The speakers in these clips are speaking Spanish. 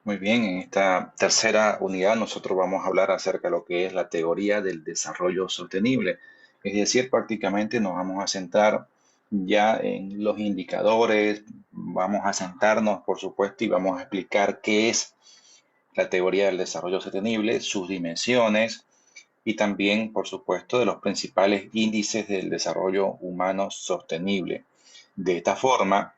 Muy bien, en esta tercera unidad nosotros vamos a hablar acerca de lo que es la teoría del desarrollo sostenible. Es decir, prácticamente nos vamos a centrar ya en los indicadores, vamos a sentarnos, por supuesto, y vamos a explicar qué es la teoría del desarrollo sostenible, sus dimensiones y también, por supuesto, de los principales índices del desarrollo humano sostenible. De esta forma,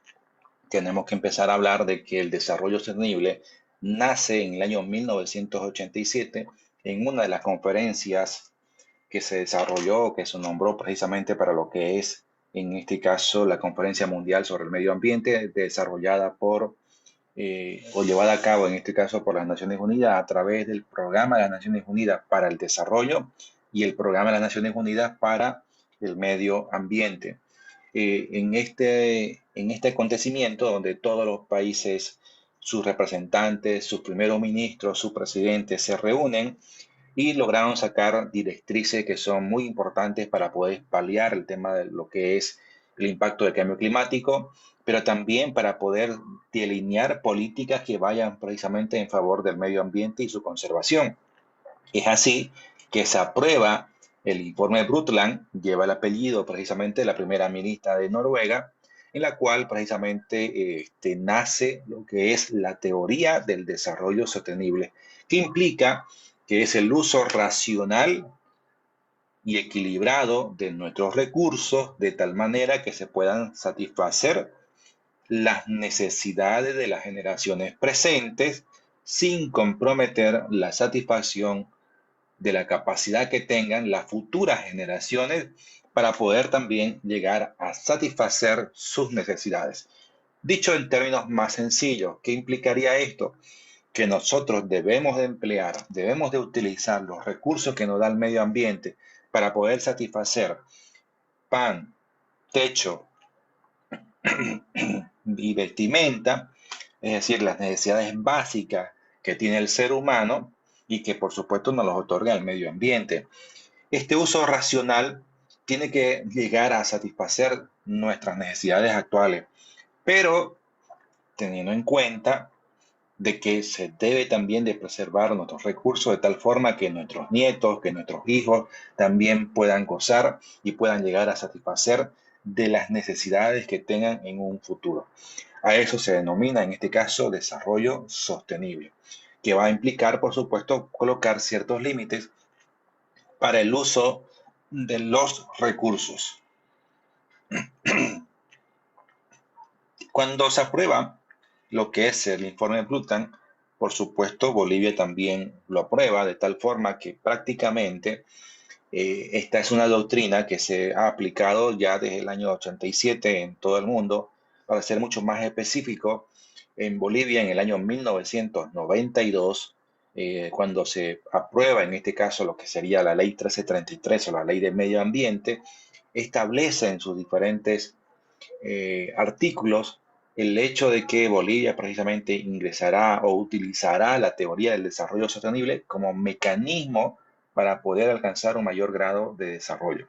tenemos que empezar a hablar de que el desarrollo sostenible nace en el año 1987 en una de las conferencias que se desarrolló, que se nombró precisamente para lo que es, en este caso, la Conferencia Mundial sobre el Medio Ambiente, desarrollada o llevada a cabo, en este caso, por las Naciones Unidas a través del Programa de las Naciones Unidas para el Desarrollo y el Programa de las Naciones Unidas para el Medio Ambiente. En este acontecimiento donde todos los países, sus representantes, sus primeros ministros, sus presidentes se reúnen y lograron sacar directrices que son muy importantes para poder paliar el tema de lo que es el impacto del cambio climático, pero también para poder delinear políticas que vayan precisamente en favor del medio ambiente y su conservación. Es así que se aprueba el informe Brundtland, lleva el apellido precisamente de la primera ministra de Noruega, en la cual precisamente nace lo que es la teoría del desarrollo sostenible, que implica que es el uso racional y equilibrado de nuestros recursos de tal manera que se puedan satisfacer las necesidades de las generaciones presentes sin comprometer la satisfacción de la capacidad que tengan las futuras generaciones para poder también llegar a satisfacer sus necesidades. Dicho en términos más sencillos, ¿qué implicaría esto? Que nosotros debemos de emplear, debemos de utilizar los recursos que nos da el medio ambiente para poder satisfacer pan, techo y vestimenta, es decir, las necesidades básicas que tiene el ser humano y que por supuesto nos los otorga el medio ambiente. Este uso racional tiene que llegar a satisfacer nuestras necesidades actuales, pero teniendo en cuenta de que se debe también de preservar nuestros recursos de tal forma que nuestros nietos, que nuestros hijos también puedan gozar y puedan llegar a satisfacer de las necesidades que tengan en un futuro. A eso se denomina en este caso desarrollo sostenible, que va a implicar, por supuesto, colocar ciertos límites para el uso de los recursos. Cuando se aprueba lo que es el informe de Brundtland, por supuesto, Bolivia también lo aprueba, de tal forma que prácticamente esta es una doctrina que se ha aplicado ya desde el año 87 en todo el mundo. Para ser mucho más específico, en Bolivia en el año 1992, cuando se aprueba en este caso lo que sería la ley 1333 o la ley de medio ambiente, establece en sus diferentes artículos el hecho de que Bolivia precisamente ingresará o utilizará la teoría del desarrollo sostenible como mecanismo para poder alcanzar un mayor grado de desarrollo.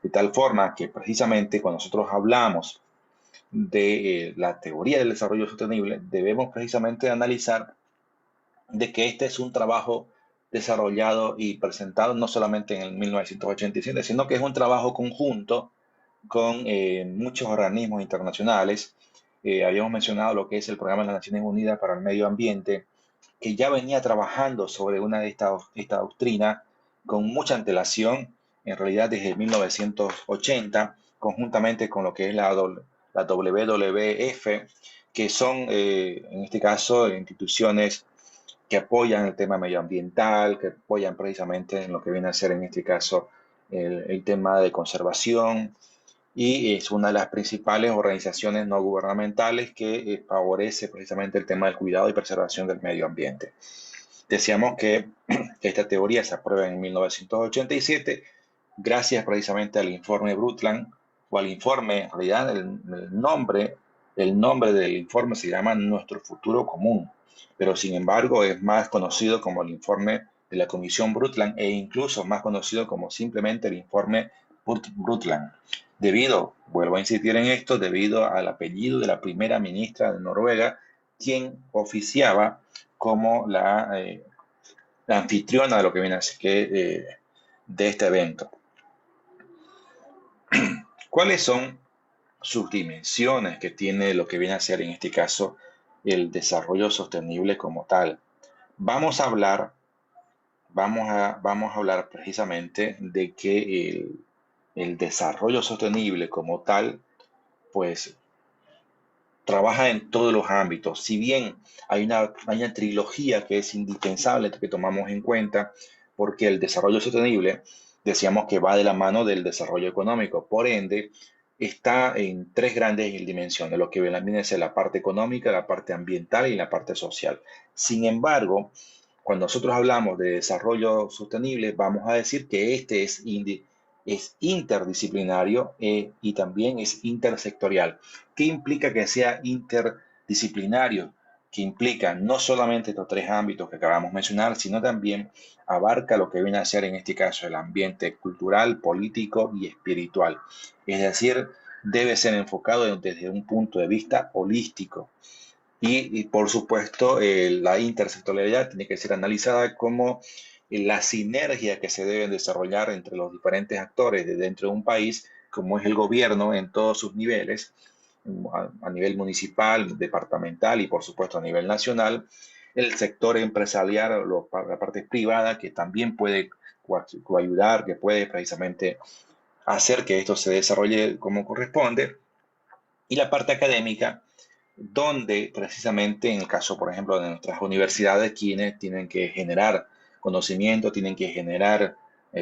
De tal forma que precisamente cuando nosotros hablamos de la teoría del desarrollo sostenible, debemos precisamente analizar de que este es un trabajo desarrollado y presentado no solamente en el 1987, sino que es un trabajo conjunto con muchos organismos internacionales. Habíamos mencionado lo que es el Programa de las Naciones Unidas para el Medio Ambiente, que ya venía trabajando sobre una de esta doctrina con mucha antelación, en realidad desde 1980, conjuntamente con lo que es la WWF, que son, en este caso, instituciones que apoyan el tema medioambiental, que apoyan precisamente en lo que viene a ser, en este caso, el tema de conservación, y es una de las principales organizaciones no gubernamentales que favorece precisamente el tema del cuidado y preservación del medio ambiente. Decíamos que esta teoría se aprueba en 1987 gracias precisamente al informe Brundtland o al informe, en realidad el nombre del informe se llama Nuestro Futuro Común, pero sin embargo es más conocido como el informe de la Comisión Brundtland e incluso más conocido como simplemente el informe Brundtland. Debido, vuelvo a insistir en esto, debido al apellido de la primera ministra de Noruega, quien oficiaba como la anfitriona de lo que viene a ser de este evento. ¿Cuáles son sus dimensiones que tiene lo que viene a ser en este caso el desarrollo sostenible como tal? Vamos a hablar, vamos a hablar precisamente de que el desarrollo sostenible como tal, pues trabaja en todos los ámbitos. Si bien hay una trilogía que es indispensable que tomamos en cuenta, porque el desarrollo sostenible, decíamos que va de la mano del desarrollo económico. Por ende, está en tres grandes dimensiones, lo que viene a ser la parte económica, la parte ambiental y la parte social. Sin embargo, cuando nosotros hablamos de desarrollo sostenible, vamos a decir que este es interdisciplinario y también es intersectorial. ¿Qué implica que sea interdisciplinario? Que implica no solamente estos tres ámbitos que acabamos de mencionar, sino también abarca lo que viene a ser en este caso el ambiente cultural, político y espiritual. Es decir, debe ser enfocado desde un punto de vista holístico. Y por supuesto, la intersectorialidad tiene que ser analizada como la sinergia que se debe desarrollar entre los diferentes actores de dentro de un país, como es el gobierno en todos sus niveles, a nivel municipal, departamental y por supuesto a nivel nacional, el sector empresarial, la parte privada que también puede ayudar, que puede precisamente hacer que esto se desarrolle como corresponde, y la parte académica donde precisamente en el caso, por ejemplo, de nuestras universidades, quienes tienen que generar conocimiento, tienen que generar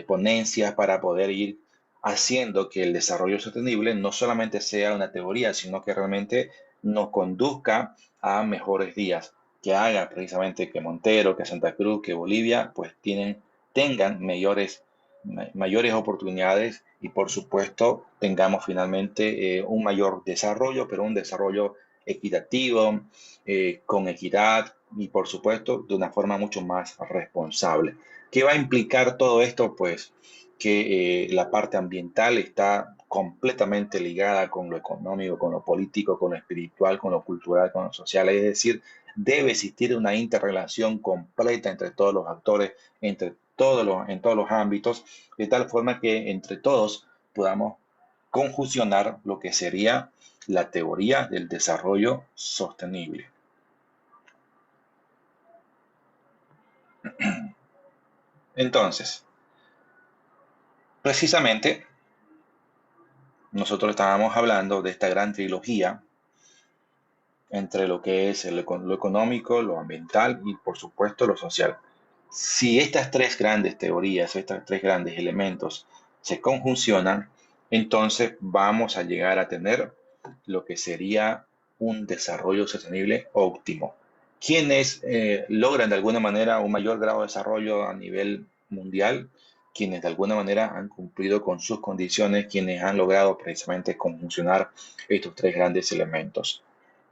ponencias para poder ir haciendo que el desarrollo sostenible no solamente sea una teoría, sino que realmente nos conduzca a mejores días, que haga precisamente que Montero, que Santa Cruz, que Bolivia, pues tengan mayores oportunidades y por supuesto tengamos finalmente un mayor desarrollo, pero un desarrollo equitativo, con equidad y por supuesto de una forma mucho más responsable. ¿Qué va a implicar todo esto? Pues que la parte ambiental está completamente ligada con lo económico, con lo político, con lo espiritual, con lo cultural, con lo social. Es decir, debe existir una interrelación completa entre todos los actores, en todos los ámbitos, de tal forma que entre todos podamos conjuncionar lo que sería la teoría del desarrollo sostenible. Entonces, precisamente, nosotros estábamos hablando de esta gran trilogía entre lo que es lo económico, lo ambiental y, por supuesto, lo social. Si estas tres grandes teorías, estos tres grandes elementos se conjuncionan, entonces vamos a llegar a tener lo que sería un desarrollo sostenible óptimo. Quienes logran de alguna manera un mayor grado de desarrollo a nivel mundial, quienes de alguna manera han cumplido con sus condiciones, quienes han logrado precisamente conjuncionar estos tres grandes elementos.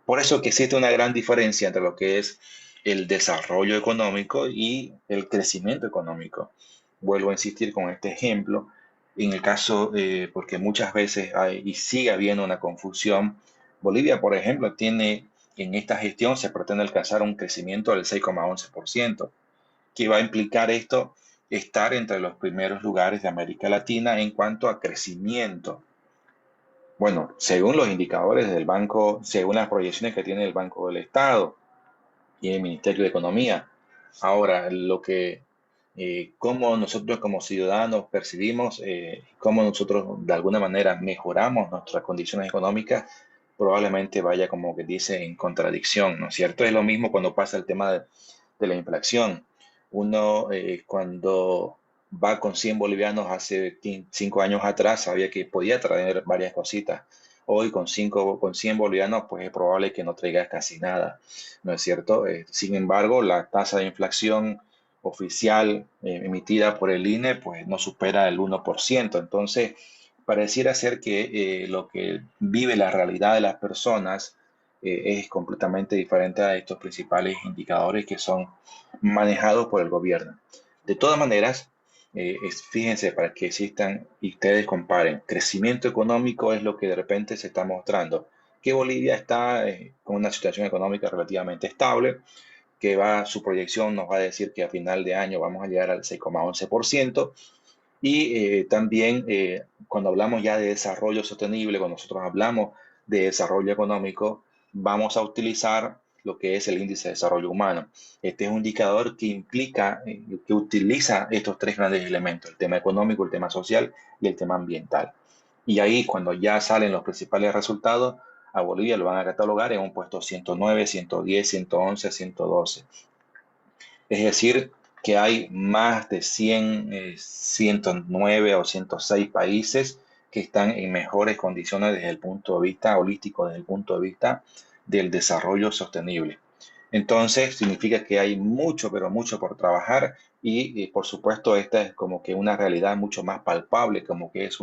Por eso que existe una gran diferencia entre lo que es el desarrollo económico y el crecimiento económico. Vuelvo a insistir con este ejemplo, en el caso, porque muchas veces hay y sigue habiendo una confusión. Bolivia, por ejemplo, tiene en esta gestión se pretende alcanzar un crecimiento del 6,11%. ¿Qué va a implicar esto? Estar entre los primeros lugares de América Latina en cuanto a crecimiento. Bueno, según los indicadores del banco, según las proyecciones que tiene el Banco del Estado y el Ministerio de Economía. Ahora, cómo nosotros como ciudadanos percibimos, cómo nosotros de alguna manera mejoramos nuestras condiciones económicas, probablemente vaya como que dice en contradicción, ¿no es cierto? Es lo mismo cuando pasa el tema de la inflación. Uno cuando va con 100 bolivianos hace 5 años atrás sabía que podía traer varias cositas. Hoy con 100 bolivianos pues es probable que no traigas casi nada, ¿no es cierto? Sin embargo, la tasa de inflación oficial emitida por el INE pues no supera el 1%. Entonces, pareciera ser que lo que vive la realidad de las personas es completamente diferente a estos principales indicadores que son manejados por el gobierno. De todas maneras, fíjense, para que existan y ustedes comparen, crecimiento económico es lo que de repente se está mostrando, que Bolivia está con una situación económica relativamente estable, que su proyección nos va a decir que a final de año vamos a llegar al 6,11%. Y también cuando hablamos ya de desarrollo sostenible, cuando nosotros hablamos de desarrollo económico, vamos a utilizar lo que es el índice de desarrollo humano. Este es un indicador que implica, que utiliza estos tres grandes elementos: el tema económico, el tema social y el tema ambiental. Y ahí, cuando ya salen los principales resultados, a Bolivia lo van a catalogar en un puesto 109, 110, 111, 112. Es decir, que hay más de 100, 109 o 106 países que están en mejores condiciones desde el punto de vista holístico, desde el punto de vista del desarrollo sostenible. Entonces, significa que hay mucho, pero mucho por trabajar y por supuesto, esta es como que una realidad mucho más palpable, como que es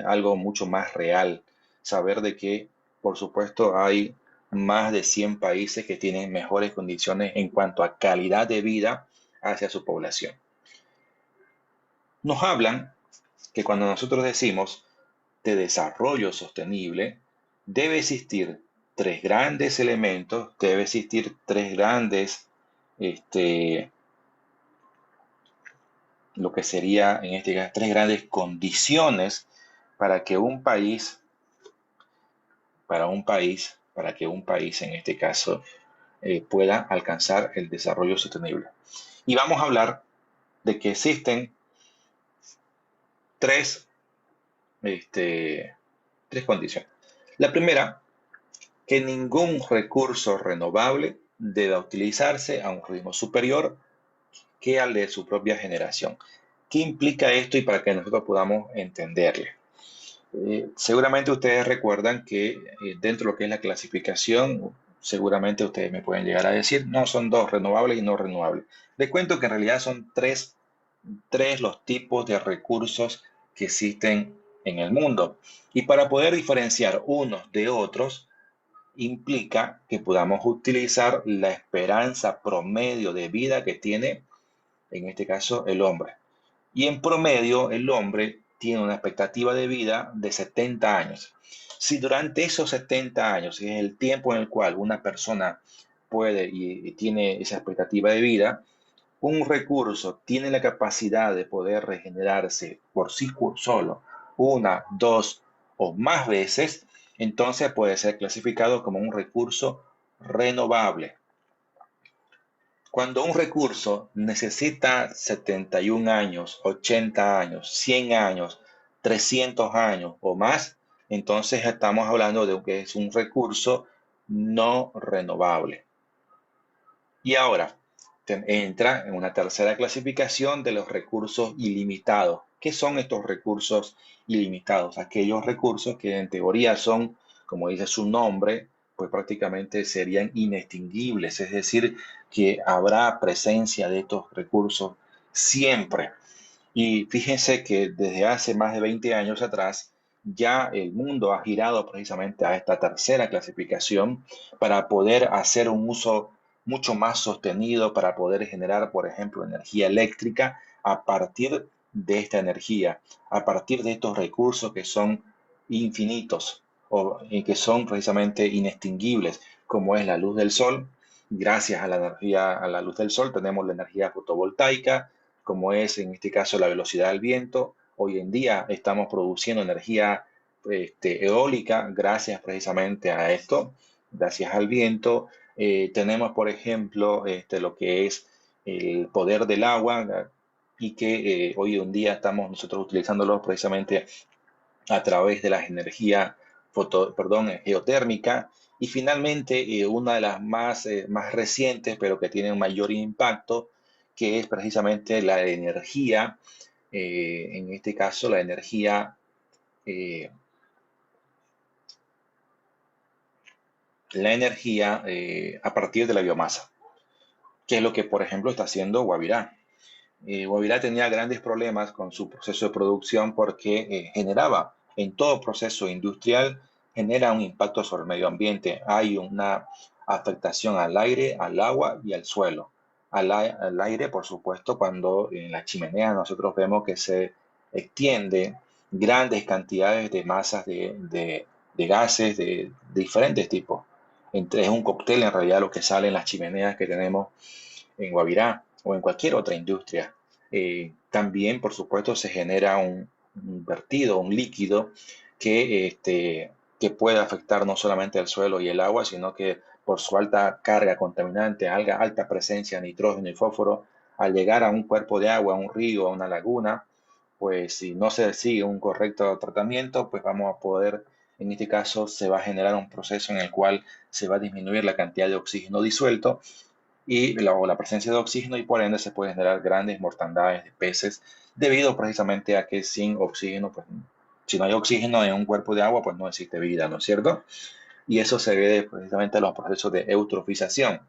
algo mucho más real. Saber de que, por supuesto, hay más de 100 países que tienen mejores condiciones en cuanto a calidad de vida hacia su población. Nos hablan que cuando nosotros decimos de desarrollo sostenible, debe existir tres grandes elementos, debe existir tres grandes, lo que sería en este caso, tres grandes condiciones para que un país, para que un país en este caso pueda alcanzar el desarrollo sostenible. Y vamos a hablar de que existen tres, tres condiciones. La primera, que ningún recurso renovable deba utilizarse a un ritmo superior que al de su propia generación. ¿Qué implica esto y para que nosotros podamos entenderle? Seguramente ustedes recuerdan que dentro de lo que es la clasificación, seguramente ustedes me pueden llegar a decir, no, son dos, renovables y no renovables. Les cuento que en realidad son tres los tipos de recursos que existen en el mundo. Y para poder diferenciar unos de otros, implica que podamos utilizar la esperanza promedio de vida que tiene, en este caso, el hombre. Y en promedio, el hombre tiene una expectativa de vida de 70 años. Si durante esos 70 años, es el tiempo en el cual una persona puede y tiene esa expectativa de vida, un recurso tiene la capacidad de poder regenerarse por sí solo una, dos o más veces, entonces puede ser clasificado como un recurso renovable. Cuando un recurso necesita 71 años, 80 años, 100 años, 300 años o más, entonces estamos hablando de que es un recurso no renovable. Y ahora entra en una tercera clasificación de los recursos ilimitados. ¿Qué son estos recursos ilimitados? Aquellos recursos que en teoría son, como dice su nombre, pues prácticamente serían inextinguibles, es decir, que habrá presencia de estos recursos siempre. Y fíjense que desde hace más de 20 años atrás, ya el mundo ha girado precisamente a esta tercera clasificación para poder hacer un uso mucho más sostenido, para poder generar, por ejemplo, energía eléctrica a partir de esta energía, a partir de estos recursos que son infinitos y que son precisamente inextinguibles, como es la luz del sol. Gracias a la energía, a la luz del sol, tenemos la energía fotovoltaica, como es en este caso la velocidad del viento. Hoy en día estamos produciendo energía eólica gracias precisamente a esto, gracias al viento. Tenemos, por ejemplo, lo que es el poder del agua y que hoy en día estamos nosotros utilizándolo precisamente a través de las energías geotérmica. Y finalmente, una de las más recientes, pero que tiene un mayor impacto, que es precisamente en este caso, eh, la energía a partir de la biomasa, que es lo que, por ejemplo, está haciendo Guavirá. Guavirá tenía grandes problemas con su proceso de producción porque generaba, en todo proceso industrial, genera un impacto sobre el medio ambiente. Hay una afectación al aire, al agua y al suelo. Al aire, por supuesto, cuando en la chimenea nosotros vemos que se extiende grandes cantidades de masas de gases de diferentes tipos. Es un cóctel en realidad lo que sale en las chimeneas que tenemos en Guavirá o en cualquier otra industria. También, por supuesto, se genera un vertido, un líquido que puede afectar no solamente el suelo y el agua, sino que por su alta carga contaminante, alta presencia de nitrógeno y fósforo, al llegar a un cuerpo de agua, a un río, a una laguna, pues si no se sigue un correcto tratamiento, pues vamos a poder, en este caso, se va a generar un proceso en el cual se va a disminuir la cantidad de oxígeno disuelto y o la presencia de oxígeno y por ende se pueden generar grandes mortandades de peces debido precisamente a que sin oxígeno, pues si no hay oxígeno en un cuerpo de agua, pues no existe vida, ¿no es cierto? Y eso se debe precisamente a los procesos de eutrofización.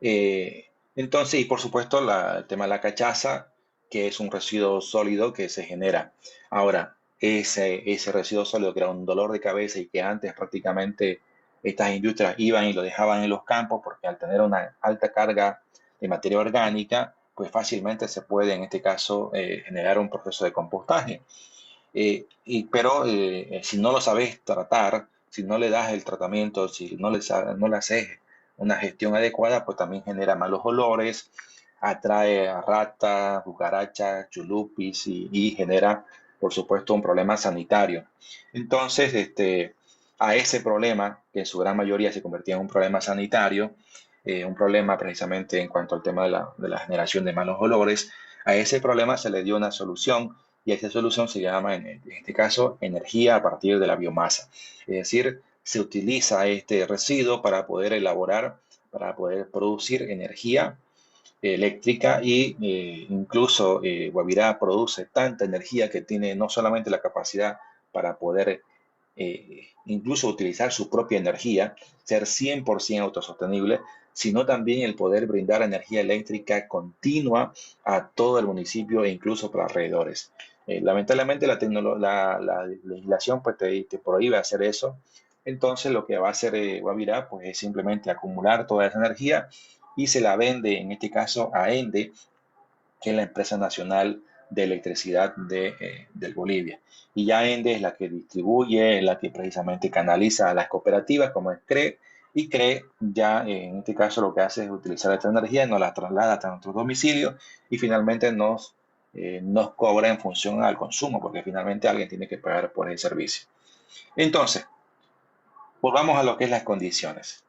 Eh, entonces, y por supuesto, el tema de la cachaza, que es un residuo sólido que se genera. Ahora, ese residuo sólido que era un dolor de cabeza y que antes prácticamente estas industrias iban y lo dejaban en los campos porque al tener una alta carga de materia orgánica, pues fácilmente se puede en este caso generar un proceso de compostaje. Pero si no lo sabes tratar, si no le das el tratamiento, si no le haces una gestión adecuada, pues también genera malos olores, atrae a ratas, cucarachas, chulupis y genera, por supuesto, un problema sanitario. Entonces, a ese problema, que en su gran mayoría se convertía en un problema sanitario, un problema precisamente en cuanto al tema de la generación de malos olores, a ese problema se le dio una solución y esta solución se llama, en este caso, energía a partir de la biomasa. Es decir, se utiliza este residuo para poder elaborar, para poder producir energía eléctrica y incluso Guavirá produce tanta energía que tiene no solamente la capacidad para poder incluso utilizar su propia energía, ser 100% autosostenible, sino también el poder brindar energía eléctrica continua a todo el municipio e incluso para alrededores. Lamentablemente la legislación pues, te prohíbe hacer eso. Entonces lo que va a hacer Guavirá pues, es simplemente acumular toda esa energía y se la vende, en este caso, a ENDE, que es la empresa nacional de electricidad del Bolivia. Y ya ENDE es la que distribuye, es la que precisamente canaliza a las cooperativas, como es CRE, y CRE ya en este caso lo que hace es utilizar esta energía, nos la traslada hasta nuestros domicilios y finalmente nos cobra en función al consumo, porque finalmente alguien tiene que pagar por el servicio. Entonces, volvamos a lo que es las condiciones.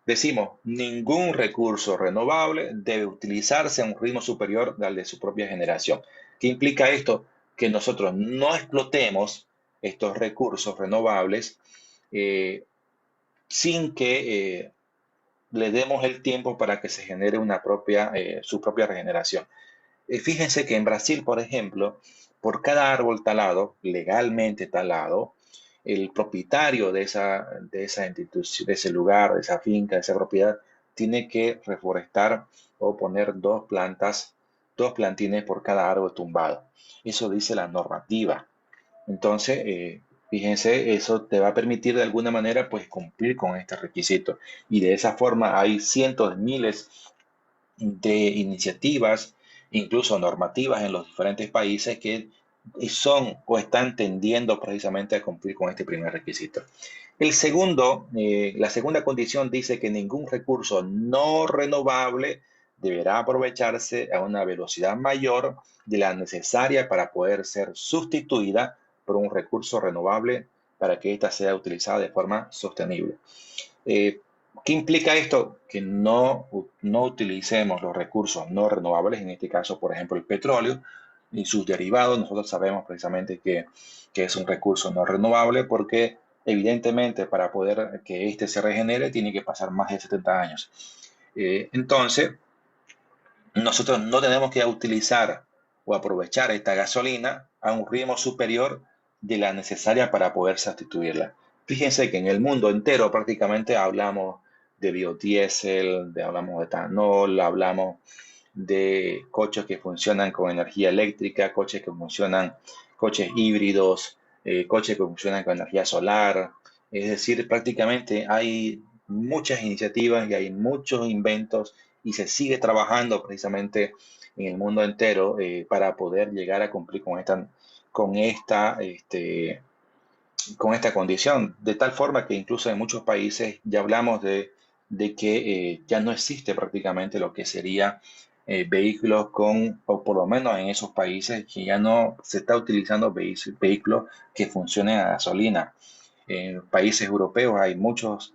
Decimos, ningún recurso renovable debe utilizarse a un ritmo superior al de su propia generación. ¿Qué implica esto? Que nosotros no explotemos estos recursos renovables eh, sin que le demos el tiempo para que se genere su propia regeneración. Fíjense que en Brasil, por ejemplo, por cada árbol talado, legalmente talado, el propietario de esa institución, de ese lugar, de esa finca, de esa propiedad, tiene que reforestar o poner dos plantines por cada árbol tumbado. Eso dice la normativa. Entonces, fíjense, eso te va a permitir de alguna manera pues cumplir con este requisito. Y de esa forma hay cientos de miles de iniciativas, incluso normativas en los diferentes países que son o están tendiendo precisamente a cumplir con este primer requisito. La segunda condición dice que ningún recurso no renovable deberá aprovecharse a una velocidad mayor de la necesaria para poder ser sustituida por un recurso renovable para que ésta sea utilizada de forma sostenible. Eh, ¿Qué implica esto? Que no utilicemos los recursos no renovables, en este caso, por ejemplo, el petróleo y sus derivados. Nosotros sabemos precisamente que es un recurso no renovable porque evidentemente para poder que éste se regenere tiene que pasar más de 70 años. Entonces, nosotros no tenemos que utilizar o aprovechar esta gasolina a un ritmo superior de la necesaria para poder sustituirla. Fíjense que en el mundo entero prácticamente hablamos de biodiesel, hablamos de etanol, hablamos de coches que funcionan con energía eléctrica, coches híbridos, coches que funcionan con energía solar. Es decir, prácticamente hay muchas iniciativas y hay muchos inventos y se sigue trabajando precisamente en el mundo entero para poder llegar a cumplir con esta con esta condición, de tal forma que incluso en muchos países ya hablamos de que ya no existe prácticamente lo que sería vehículos con, o por lo menos en esos países que ya no se está utilizando vehículos que funcionen a gasolina. En países europeos hay muchos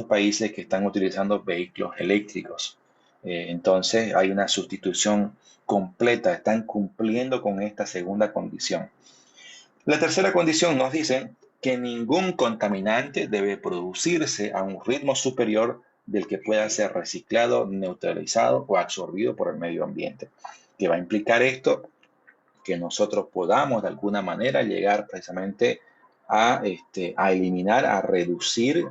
países que están utilizando vehículos eléctricos. Entonces hay una sustitución completa, están cumpliendo con esta segunda condición. La tercera condición nos dice que ningún contaminante debe producirse a un ritmo superior del que pueda ser reciclado, neutralizado o absorbido por el medio ambiente. ¿Qué va a implicar esto? Que nosotros podamos de alguna manera llegar precisamente a eliminar, a reducir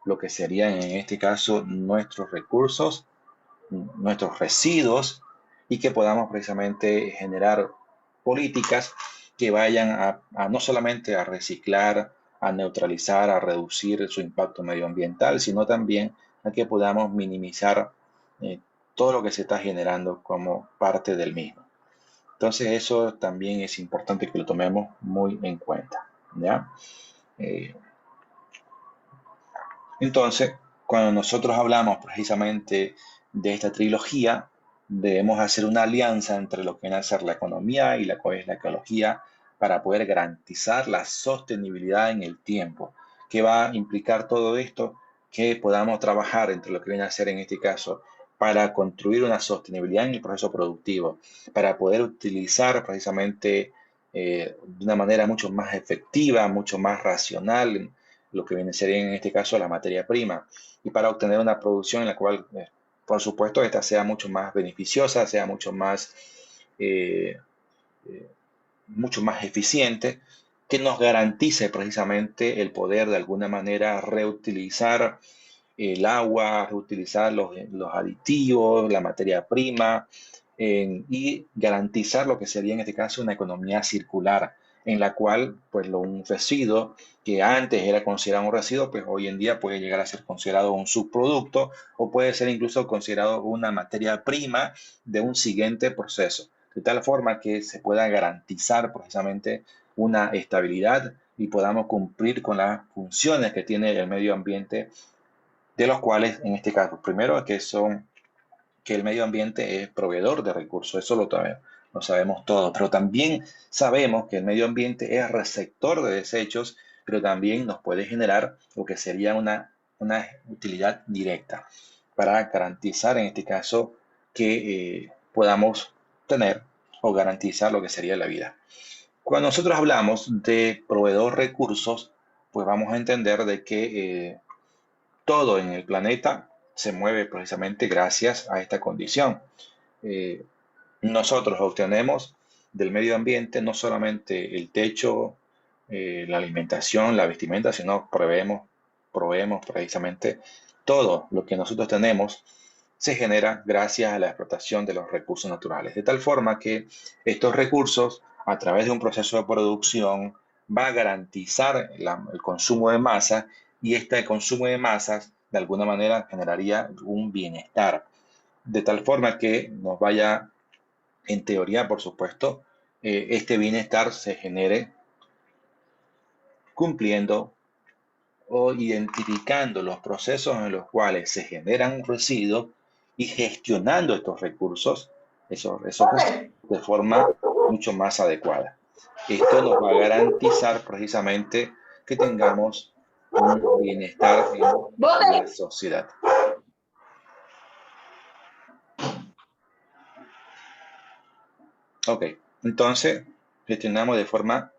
lo que serían en este caso nuestros recursos, nuestros residuos, y que podamos precisamente generar políticas que vayan a no solamente a reciclar, a neutralizar, a reducir su impacto medioambiental, sino también a que podamos minimizar eh, todo lo que se está generando como parte del mismo. Entonces eso también es importante que lo tomemos muy en cuenta, ¿ya? Eh, entonces, cuando nosotros hablamos precisamente de esta trilogía, debemos hacer una alianza entre lo que viene a ser la economía y la que es la ecología para poder garantizar la sostenibilidad en el tiempo. ¿Qué va a implicar todo esto? Que podamos trabajar entre lo que viene a ser en este caso para construir una sostenibilidad en el proceso productivo, para poder utilizar precisamente de una manera mucho más efectiva, mucho más racional, lo que viene a ser en este caso la materia prima, y para obtener una producción en la cual, por supuesto, esta sea mucho más beneficiosa, sea eh, eh, mucho más eficiente, que nos garantice precisamente el poder de alguna manera reutilizar el agua, reutilizar los aditivos, la materia prima, y garantizar lo que sería en este caso una economía circular, en la cual pues un residuo que antes era considerado un residuo, pues hoy en día puede llegar a ser considerado un subproducto o puede ser incluso considerado una materia prima de un siguiente proceso, de tal forma que se pueda garantizar precisamente una estabilidad y podamos cumplir con las funciones que tiene el medio ambiente, de los cuales en este caso, primero que el medio ambiente es proveedor de recursos, eso lo sabemos todos, pero también sabemos que el medio ambiente es receptor de desechos, pero también nos puede generar lo que sería una utilidad directa para garantizar en este caso que podamos tener o garantizar lo que sería la vida. Cuando nosotros hablamos de proveedor de recursos, pues vamos a entender de que todo en el planeta se mueve precisamente gracias a esta condición. Eh, Nosotros obtenemos del medio ambiente no solamente el techo, la alimentación, la vestimenta, sino proveemos precisamente todo lo que nosotros tenemos se genera gracias a la explotación de los recursos naturales. De tal forma que estos recursos, a través de un proceso de producción, va a garantizar el consumo de masa, y este consumo de masas de alguna manera generaría un bienestar. De tal forma que nos vaya, en teoría, por supuesto, este bienestar se genere cumpliendo o identificando los procesos en los cuales se generan residuos y gestionando estos recursos, esos residuos de forma mucho más adecuada. Esto nos va a garantizar precisamente que tengamos un bienestar en la sociedad. Ok, entonces gestionamos de forma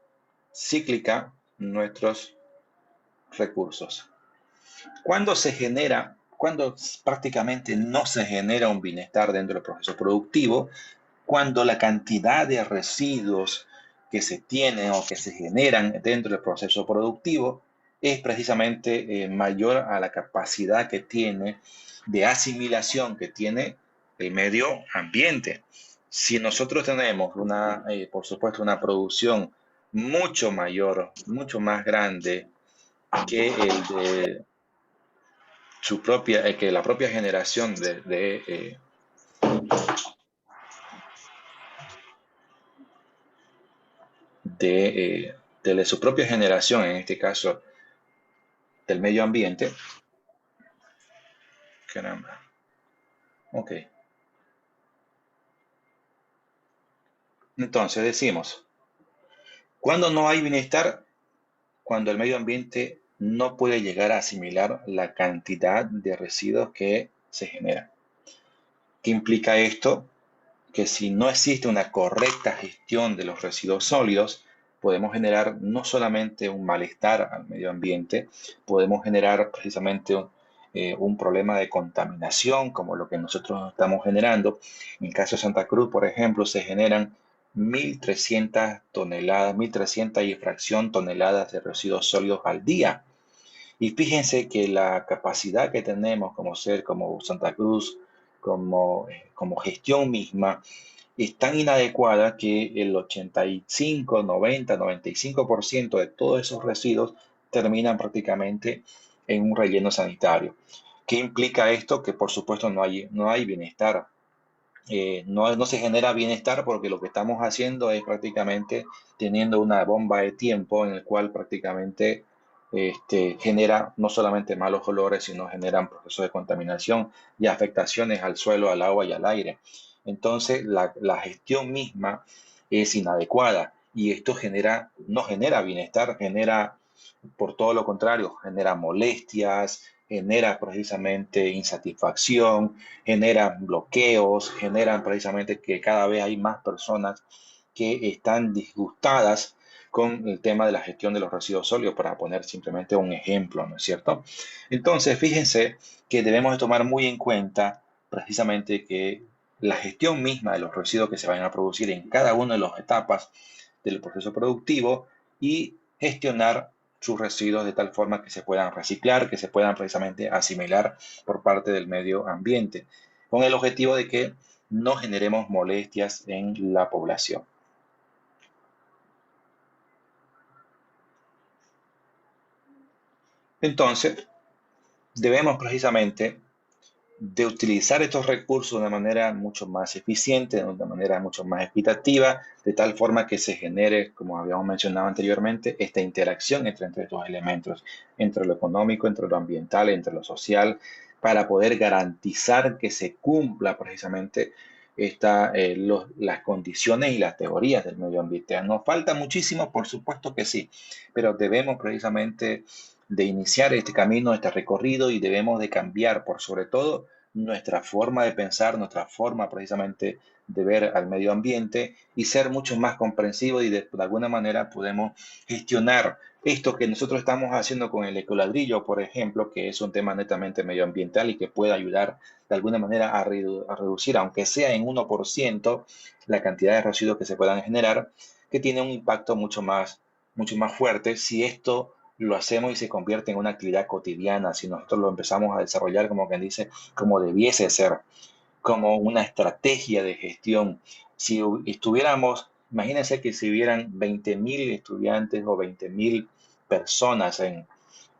cíclica nuestros recursos. Cuando prácticamente no se genera un bienestar dentro del proceso productivo, cuando la cantidad de residuos que se tienen o que se generan dentro del proceso productivo es precisamente mayor a la capacidad que tiene de asimilación que tiene el medio ambiente. Si nosotros tenemos por supuesto, una producción mucho mayor, mucho más grande que el de que la propia generación de de su propia generación, en este caso del medio ambiente. Caramba. Ok. Entonces decimos, cuando no hay bienestar, cuando el medio ambiente no puede llegar a asimilar la cantidad de residuos que se generan. ¿Qué implica esto? Que si no existe una correcta gestión de los residuos sólidos, podemos generar no solamente un malestar al medio ambiente, podemos generar precisamente un problema de contaminación, como lo que nosotros estamos generando. En el caso de Santa Cruz, por ejemplo, se generan 1.300 toneladas, 1.300 y fracción toneladas de residuos sólidos al día. Y fíjense que la capacidad que tenemos como ser, como Santa Cruz, como gestión misma, es tan inadecuada que el 85, 90, 95% de todos esos residuos terminan prácticamente en un relleno sanitario. ¿Qué implica esto? Que por supuesto no hay bienestar. No se genera bienestar porque lo que estamos haciendo es prácticamente teniendo una bomba de tiempo en el cual prácticamente genera no solamente malos olores, sino generan procesos de contaminación y afectaciones al suelo, al agua y al aire. Entonces, la gestión misma es inadecuada y esto no genera bienestar, genera por todo lo contrario, genera molestias, genera precisamente insatisfacción, genera bloqueos, generan precisamente que cada vez hay más personas que están disgustadas con el tema de la gestión de los residuos sólidos, para poner simplemente un ejemplo, ¿no es cierto? Entonces, fíjense que debemos de tomar muy en cuenta precisamente que la gestión misma de los residuos que se van a producir en cada una de las etapas del proceso productivo y gestionar sus residuos de tal forma que se puedan reciclar, que se puedan precisamente asimilar por parte del medio ambiente, con el objetivo de que no generemos molestias en la población. Entonces, debemos precisamente de utilizar estos recursos de una manera mucho más eficiente, de una manera mucho más equitativa, de tal forma que se genere, como habíamos mencionado anteriormente, esta interacción entre estos elementos, entre lo económico, entre lo ambiental, entre lo social, para poder garantizar que se cumpla precisamente las condiciones y las teorías del medio ambiente. ¿Nos falta muchísimo? Por supuesto que sí, pero debemos precisamente de iniciar este camino, este recorrido, y debemos de cambiar por sobre todo nuestra forma de pensar, nuestra forma precisamente de ver al medio ambiente y ser mucho más comprensivos, y de alguna manera podemos gestionar esto que nosotros estamos haciendo con el ecoladrillo, por ejemplo, que es un tema netamente medioambiental y que puede ayudar de alguna manera a reducir, aunque sea en 1%, la cantidad de residuos que se puedan generar, que tiene un impacto mucho más fuerte si esto lo hacemos y se convierte en una actividad cotidiana, si nosotros lo empezamos a desarrollar, como quien dice, como debiese ser, como una estrategia de gestión. Si estuviéramos, imagínense que si hubieran 20.000 estudiantes o 20.000 personas en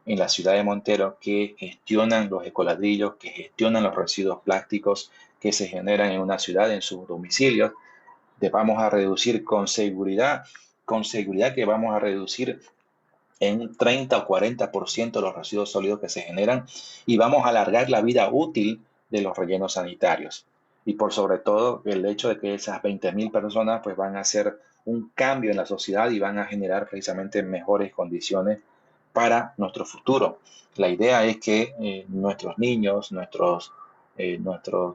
la ciudad de Montero que gestionan los ecoladrillos, que gestionan los residuos plásticos que se generan en una ciudad, en sus domicilios, vamos a reducir con seguridad que vamos a reducir en 30 o 40% los residuos sólidos que se generan, y vamos a alargar la vida útil de los rellenos sanitarios. Y por sobre todo el hecho de que esas 20.000 personas pues van a hacer un cambio en la sociedad y van a generar precisamente mejores condiciones para nuestro futuro. La idea es que nuestros niños, nuestros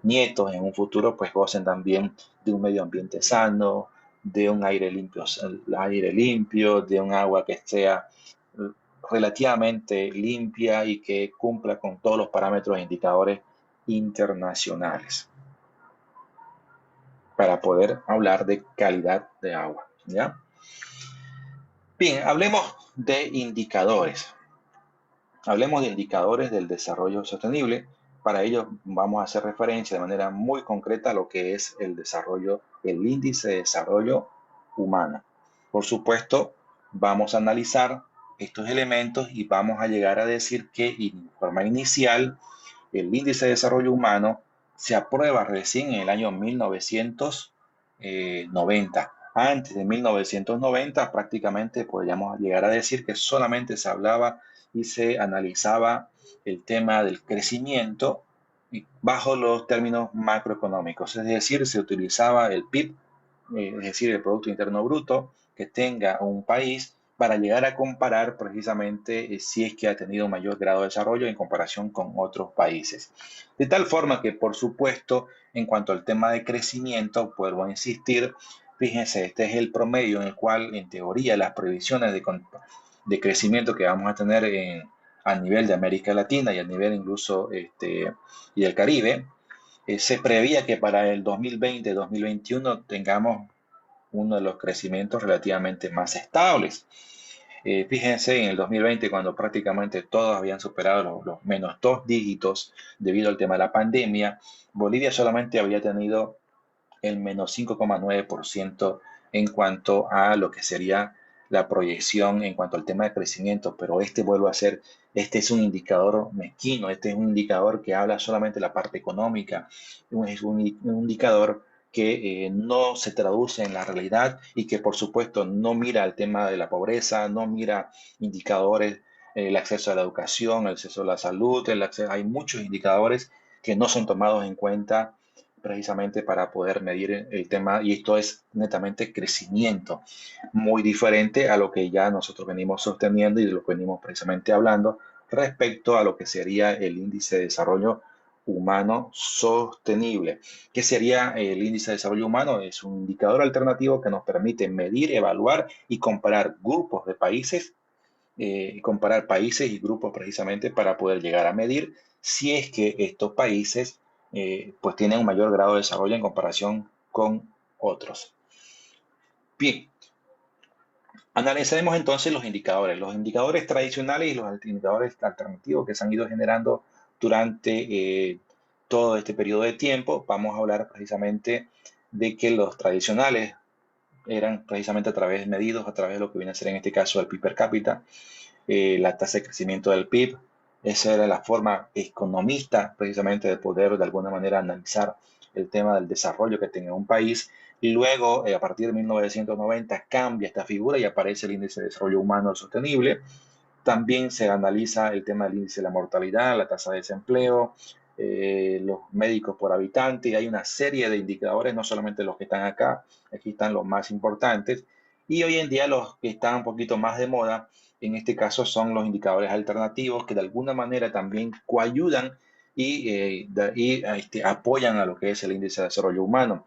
nietos en un futuro pues gocen también de un medio ambiente sano, de un aire limpio, de un agua que sea relativamente limpia y que cumpla con todos los parámetros e indicadores internacionales para poder hablar de calidad de agua, ¿ya? Bien, hablemos de indicadores. Hablemos de indicadores del desarrollo sostenible. Para ello vamos a hacer referencia de manera muy concreta a lo que es el desarrollo, el índice de desarrollo humano. Por supuesto, vamos a analizar estos elementos y vamos a llegar a decir que en forma inicial el índice de desarrollo humano se aprueba recién en el año 1990. Antes de 1990, prácticamente podríamos llegar a decir que solamente se hablaba y se analizaba el tema del crecimiento bajo los términos macroeconómicos, es decir, se utilizaba el PIB, es decir, el Producto Interno Bruto que tenga un país para llegar a comparar precisamente si es que ha tenido un mayor grado de desarrollo en comparación con otros países. De tal forma que, por supuesto, en cuanto al tema de crecimiento, vuelvo a insistir, fíjense, este es el promedio en el cual, en teoría, las previsiones de crecimiento que vamos a tener a nivel de América Latina y a nivel incluso y del Caribe, se preveía que para el 2020-2021 tengamos uno de los crecimientos relativamente más estables. Fíjense, en el 2020, cuando prácticamente todos habían superado los menos dos dígitos debido al tema de la pandemia, Bolivia solamente había tenido el menos 5,9% en cuanto a lo que sería la proyección en cuanto al tema de crecimiento, pero vuelvo a ser, este es un indicador mezquino, este es un indicador que habla solamente de la parte económica, es un indicador que no se traduce en la realidad y que por supuesto no mira el tema de la pobreza, no mira indicadores, el acceso a la educación, el acceso a la salud, hay muchos indicadores que no son tomados en cuenta precisamente para poder medir el tema, y esto es netamente crecimiento, muy diferente a lo que ya nosotros venimos sosteniendo y de lo que venimos precisamente hablando respecto a lo que sería el índice de desarrollo humano sostenible. ¿Qué sería el índice de desarrollo humano? Es un indicador alternativo que nos permite medir, evaluar y comparar grupos de países, comparar países y grupos precisamente para poder llegar a medir si es que estos países pues tienen un mayor grado de desarrollo en comparación con otros. Bien, analicemos entonces los indicadores tradicionales y los indicadores alternativos que se han ido generando durante todo este periodo de tiempo. Vamos a hablar precisamente de que los tradicionales eran precisamente medidos a través de lo que viene a ser en este caso el PIB per cápita, la tasa de crecimiento del PIB. Esa era la forma economista precisamente de poder de alguna manera analizar el tema del desarrollo que tenía un país. Y luego, a partir de 1990, cambia esta figura y aparece el índice de desarrollo humano sostenible. También se analiza el tema del índice de la mortalidad, la tasa de desempleo, los médicos por habitante, y hay una serie de indicadores, no solamente los que están acá, aquí están los más importantes, y hoy en día los que están un poquito más de moda, en este caso son los indicadores alternativos que de alguna manera también coayudan y apoyan a lo que es el índice de desarrollo humano.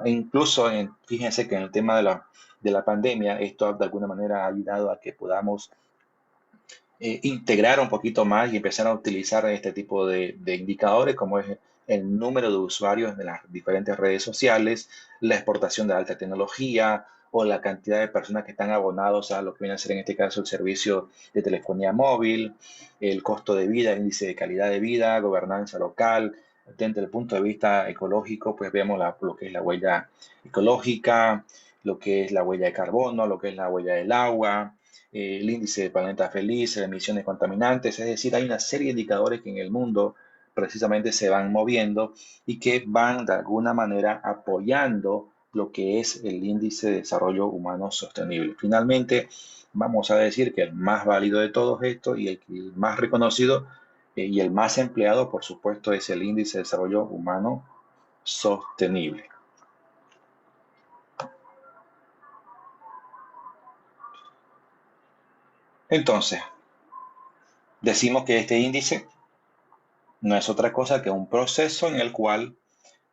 Incluso, fíjense que en el tema de la pandemia, esto de alguna manera ha ayudado a que podamos integrar un poquito más y empezar a utilizar este tipo de indicadores, como es el número de usuarios de las diferentes redes sociales, la exportación de alta tecnología o la cantidad de personas que están abonados a lo que viene a ser en este caso el servicio de telefonía móvil, el costo de vida, el índice de calidad de vida, gobernanza local. Desde el punto de vista ecológico, pues vemos lo que es la huella ecológica, lo que es la huella de carbono, lo que es la huella del agua, el índice de planeta feliz, emisiones contaminantes, es decir, hay una serie de indicadores que en el mundo precisamente se van moviendo y que van de alguna manera apoyando lo que es el índice de desarrollo humano sostenible. Finalmente, vamos a decir que el más válido de todos estos y el más reconocido y el más empleado, por supuesto, es el índice de desarrollo humano sostenible. Entonces, decimos que este índice no es otra cosa que un proceso en el cual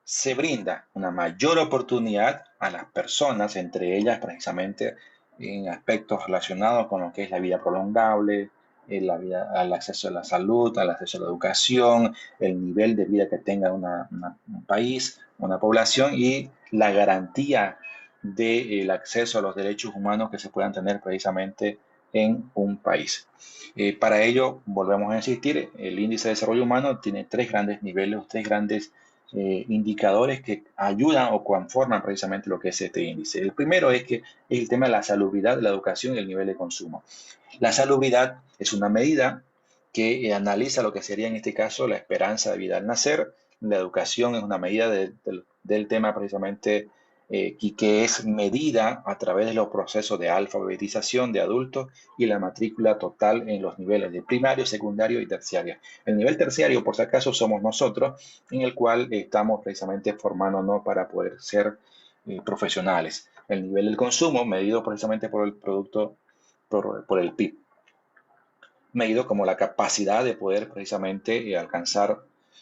se brinda una mayor oportunidad a las personas, entre ellas precisamente en aspectos relacionados con lo que es la vida prolongable, al acceso a la salud, al acceso a la educación, el nivel de vida que tenga un país, una población y la garantía del acceso a los derechos humanos que se puedan tener precisamente en un país. Para ello, volvemos a insistir, el índice de desarrollo humano tiene tres grandes niveles, tres grandes indicadores que ayudan o conforman precisamente lo que es este índice. El primero es el tema de la salubridad, la educación y el nivel de consumo. La salubridad es una medida que analiza lo que sería en este caso la esperanza de vida al nacer. La educación es una medida del tema precisamente y que es medida a través de los procesos de alfabetización de adultos y la matrícula total en los niveles de primario, secundario y terciario. El nivel terciario, por si acaso, somos nosotros, en el cual estamos precisamente formándonos para poder ser profesionales. El nivel del consumo, medido precisamente por el producto, por el PIB, medido como la capacidad de poder precisamente alcanzar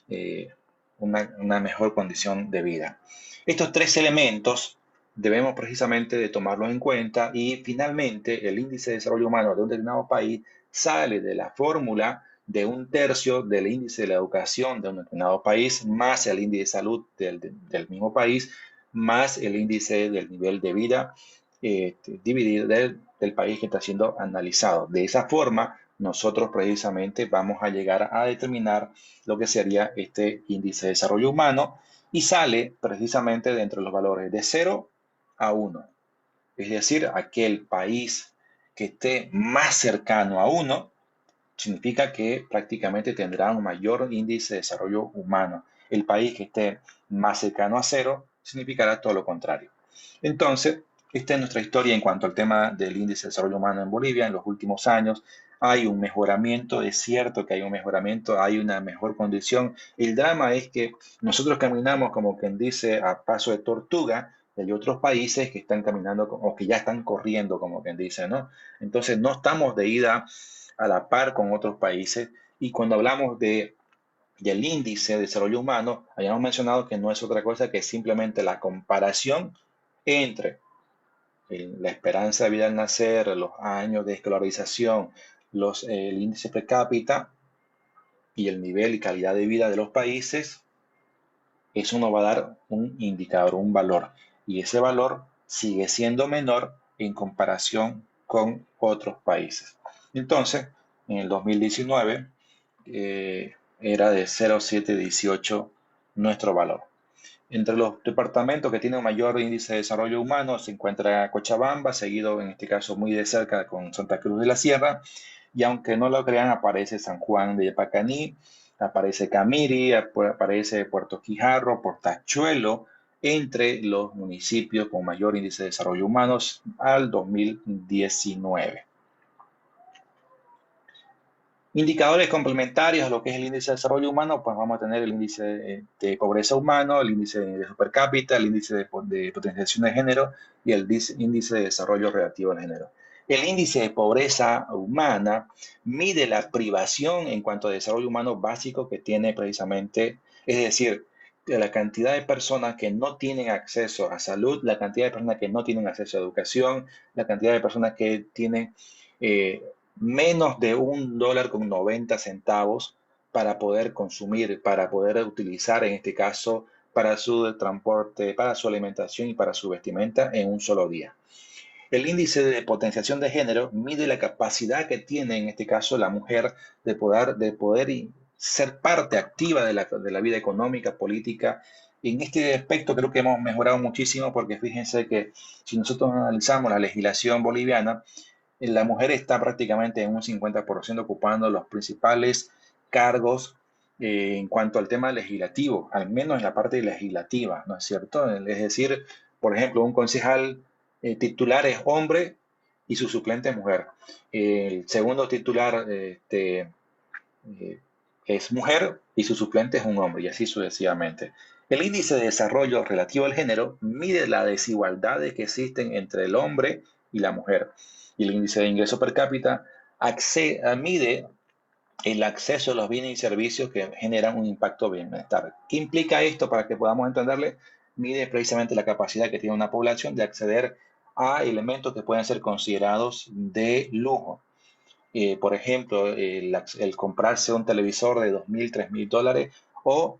eh, una mejor condición de vida. Estos tres elementos debemos precisamente de tomarlos en cuenta y finalmente el índice de desarrollo humano de un determinado país sale de la fórmula de un tercio del índice de la educación de un determinado país más el índice de salud del mismo país más el índice del nivel de vida dividido del país que está siendo analizado. De esa forma, nosotros precisamente vamos a llegar a determinar lo que sería este índice de desarrollo humano y sale precisamente dentro de los valores de 0 a 1. Es decir, aquel país que esté más cercano a 1 significa que prácticamente tendrá un mayor índice de desarrollo humano. El país que esté más cercano a 0 significará todo lo contrario. Entonces, esta es nuestra historia en cuanto al tema del índice de desarrollo humano en Bolivia. En los últimos años hay un mejoramiento, es cierto que hay un mejoramiento, hay una mejor condición. El drama es que nosotros caminamos como quien dice a paso de tortuga y hay otros países que están caminando o que ya están corriendo como quien dice, ¿no? Entonces no estamos de ida a la par con otros países y cuando hablamos del índice de desarrollo humano, habíamos mencionado que no es otra cosa que simplemente la comparación entre la esperanza de vida al nacer, los años de escolarización, el índice per cápita y el nivel y calidad de vida de los países, eso nos va a dar un indicador, un valor. Y ese valor sigue siendo menor en comparación con otros países. Entonces, en el 2019 era de 0,718 nuestro valor. Entre los departamentos que tienen mayor índice de desarrollo humano se encuentra Cochabamba, seguido en este caso muy de cerca con Santa Cruz de la Sierra, y aunque no lo crean, aparece San Juan de Yapacaní, aparece Camiri, aparece Puerto Quijarro, Portachuelo, entre los municipios con mayor índice de desarrollo humano al 2019. Indicadores complementarios a lo que es el índice de desarrollo humano, pues vamos a tener el índice de pobreza humano, el índice de ingreso per cápita, el índice de potenciación de género y el índice de desarrollo relativo al género. El índice de pobreza humana mide la privación en cuanto a desarrollo humano básico que tiene precisamente, es decir, la cantidad de personas que no tienen acceso a salud, la cantidad de personas que no tienen acceso a educación, la cantidad de personas que tienen menos de $1,90 para poder consumir, para poder utilizar, en este caso, para su transporte, para su alimentación y para su vestimenta en un solo día. El índice de potenciación de género mide la capacidad que tiene, en este caso, la mujer de poder ser parte activa de la vida económica, política. En este aspecto creo que hemos mejorado muchísimo porque fíjense que si nosotros analizamos la legislación boliviana, la mujer está prácticamente en un 50% ocupando los principales cargos en cuanto al tema legislativo, al menos en la parte legislativa, ¿no es cierto? Es decir, por ejemplo, un concejal titular es hombre y su suplente es mujer. El segundo titular eh, es mujer y su suplente es un hombre, y así sucesivamente. El índice de desarrollo relativo al género mide las desigualdades que existen entre el hombre y la mujer. Y el índice de ingreso per cápita mide el acceso a los bienes y servicios que generan un impacto de bienestar. ¿Qué implica esto para que podamos entenderle? Mide precisamente la capacidad que tiene una población de acceder a elementos que pueden ser considerados de lujo. Por ejemplo, el comprarse un televisor de 2.000, $3.000 o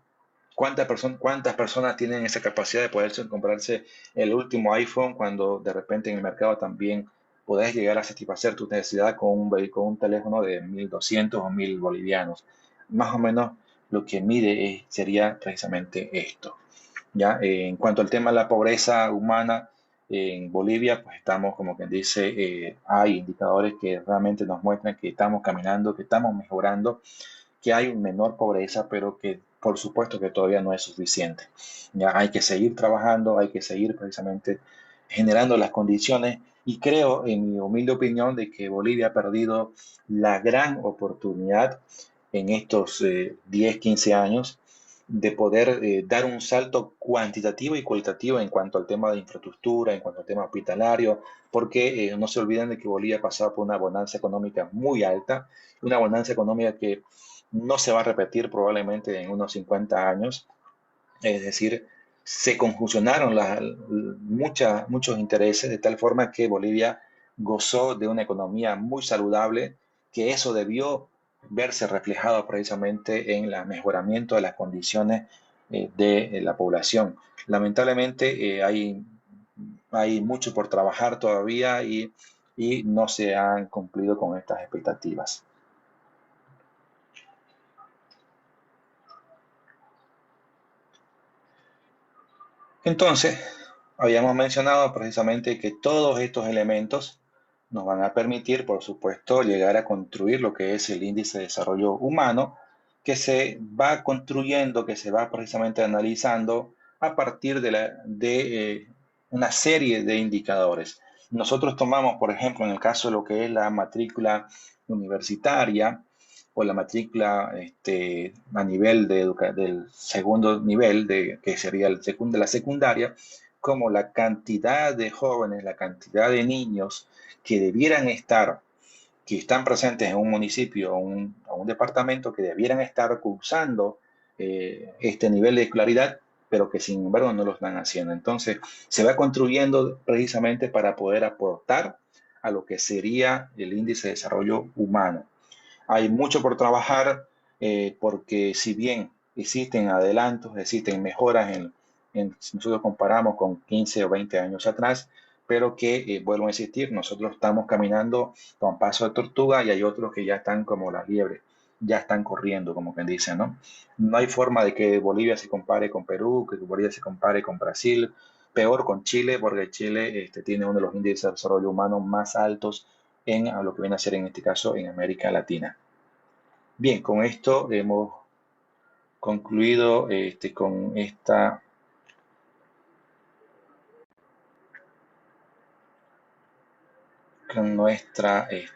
cuántas personas tienen esa capacidad de poder comprarse el último iPhone cuando de repente en el mercado también podés llegar a satisfacer tu necesidad con un teléfono de 1.200 o 1.000 bolivianos. Más o menos lo que mide sería precisamente esto. ¿Ya? En cuanto al tema de la pobreza humana en Bolivia, pues estamos, como quien dice, hay indicadores que realmente nos muestran que estamos caminando, que estamos mejorando, que hay menor pobreza, pero que por supuesto que todavía no es suficiente. Ya hay que seguir trabajando, hay que seguir precisamente generando las condiciones y creo, en mi humilde opinión, de que Bolivia ha perdido la gran oportunidad en estos 10, 15 años de poder dar un salto cuantitativo y cualitativo en cuanto al tema de infraestructura, en cuanto al tema hospitalario, porque no se olviden de que Bolivia ha pasado por una bonanza económica muy alta, una bonanza económica que no se va a repetir probablemente en unos 50 años, es decir, se conjuncionaron muchos intereses de tal forma que Bolivia gozó de una economía muy saludable, que eso debió verse reflejado precisamente en el mejoramiento de las condiciones de la población. Lamentablemente hay mucho por trabajar todavía y no se han cumplido con estas expectativas. Entonces, habíamos mencionado precisamente que todos estos elementos nos van a permitir, por supuesto, llegar a construir lo que es el índice de desarrollo humano, que se va construyendo, que se va precisamente analizando a partir de una serie de indicadores. Nosotros tomamos, por ejemplo, en el caso de lo que es la matrícula universitaria, o la matrícula a nivel del segundo nivel, que sería de la secundaria, como la cantidad de jóvenes, la cantidad de niños que debieran estar, que están presentes en un municipio o un departamento, que debieran estar cursando este nivel de escolaridad, pero que sin embargo no lo están haciendo. Entonces, se va construyendo precisamente para poder aportar a lo que sería el índice de desarrollo humano. Hay mucho por trabajar porque si bien existen adelantos, existen mejoras si nosotros comparamos con 15 o 20 años atrás, pero que vuelvo a insistir, nosotros estamos caminando con paso de tortuga y hay otros que ya están como las liebres, ya están corriendo, como quien dice, ¿no? No hay forma de que Bolivia se compare con Perú, que Bolivia se compare con Brasil, peor con Chile, porque Chile tiene uno de los índices de desarrollo humano más altos en a lo que viene a ser en este caso en América Latina. Bien, con esto hemos concluido con nuestra